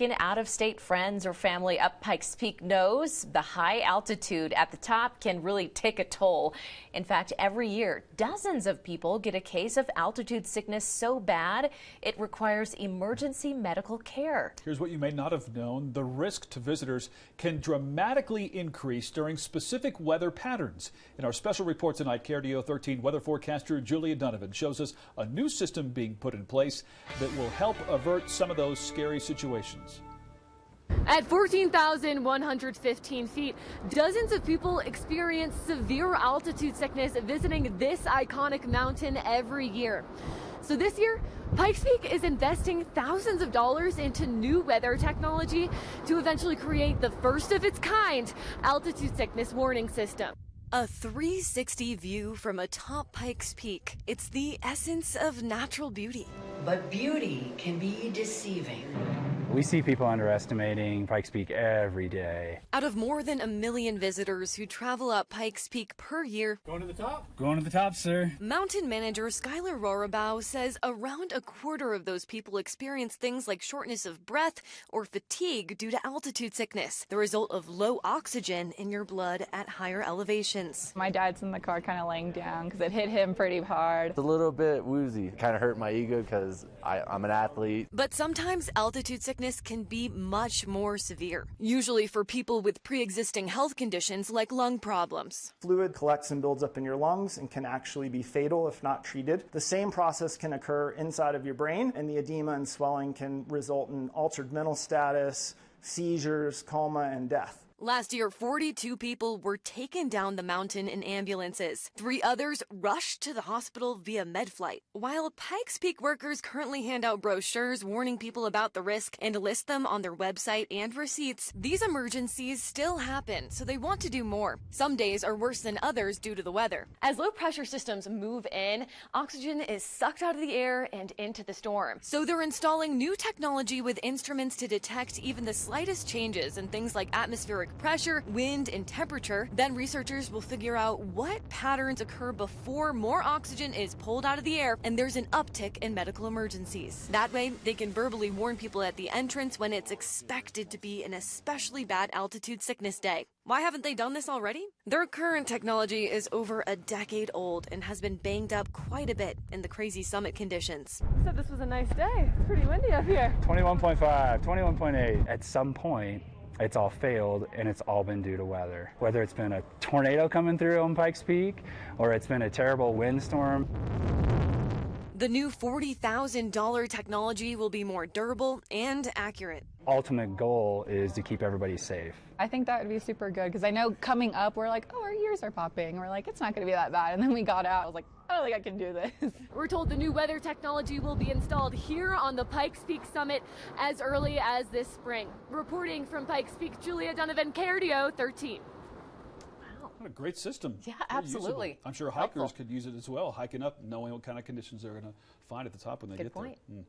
taken out-of-state friends or family up Pikes Peak knows the high altitude at the top can really take a toll. In fact, every year, dozens of people get a case of altitude sickness so bad it requires emergency medical care. Here's what you may not have known. The risk to visitors can dramatically increase during specific weather patterns. In our special report tonight, KRDO 13 weather forecaster Julia Donovan shows us a new system being put in place that will help avert some of those scary situations. At 14,115 feet, dozens of people experience severe altitude sickness visiting this iconic mountain every year. So this year, Pikes Peak is investing thousands of dollars into new weather technology to eventually create the first of its kind altitude sickness warning system. A 360 view from atop Pikes Peak. It's the essence of natural beauty. But beauty can be deceiving. We see people underestimating Pikes Peak every day. Out of more than 1 million visitors who travel up Pikes Peak per year, Going to the top? Going to the top, sir. mountain manager Skylar Rorabow says around a quarter of those people experience things like shortness of breath or fatigue due to altitude sickness, the result of low oxygen in your blood at higher elevations. My dad's in the car kind of laying down because it hit him pretty hard. It's a little bit woozy. Kind of hurt my ego because I'm an athlete. But sometimes altitude sickness can be much more severe, usually for people with pre-existing health conditions like lung problems. Fluid collects and builds up in your lungs and can actually be fatal if not treated. The same process can occur inside of your brain, and the edema and swelling can result in altered mental status, seizures, coma, and death. Last year, 42 people were taken down the mountain in ambulances. 3 others rushed to the hospital via med flight. While Pikes Peak workers currently hand out brochures warning people about the risk and list them on their website and receipts, these emergencies still happen, so they want to do more. Some days are worse than others due to the weather. As low pressure systems move in, oxygen is sucked out of the air and into the storm. So they're installing new technology with instruments to detect even the slightest changes in things like atmospheric pressure, wind, and temperature. Then researchers will figure out what patterns occur before more oxygen is pulled out of the air and there's an uptick in medical emergencies. That way, they can verbally warn people at the entrance when it's expected to be an especially bad altitude sickness day. Why haven't they done this already? Their current technology is over a decade old and has been banged up quite a bit in the crazy summit conditions. You said this was a nice day. It's pretty windy up here. 21.5, 21.8. At some point, it's all failed, and it's all been due to weather. Whether it's been a tornado coming through on Pikes Peak, or it's been a terrible windstorm. The new $40,000 technology will be more durable and accurate. Ultimate goal is to keep everybody safe. I think that would be super good because I know coming up, we're like, oh, our ears are popping. We're like, it's not going to be that bad. And then we got out. I was like, I don't think I can do this. We're told the new weather technology will be installed here on the Pikes Peak summit as early as this spring. Reporting from Pikes Peak, Julia Donovan, KRDO 13. What a great system. Yeah, Very absolutely. usable. I'm sure hikers could use it as well, hiking up, knowing what kind of conditions they're going to find at the top when they get there. Good point.